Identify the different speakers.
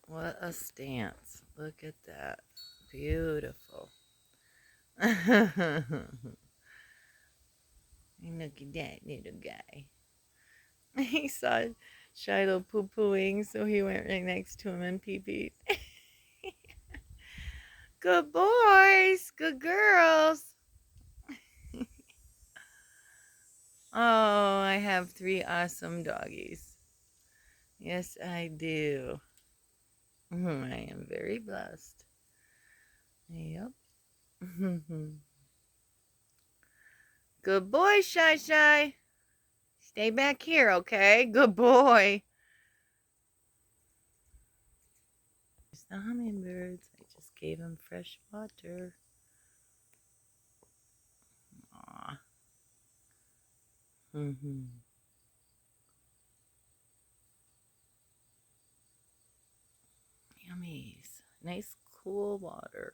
Speaker 1: What a stance. Look at that. Beautiful. Look at that little guy. He saw Shiloh poo-pooing, so he went right next to him and pee-peed. Good boys. Good girls. Oh, I have 3 awesome doggies. Yes, I do. I am very blessed. Yep. Good boy, Shy Shy. Stay back here, okay? Good boy. There's the hummingbirds. I just gave him fresh water. Aw. Yummies. Nice cool water.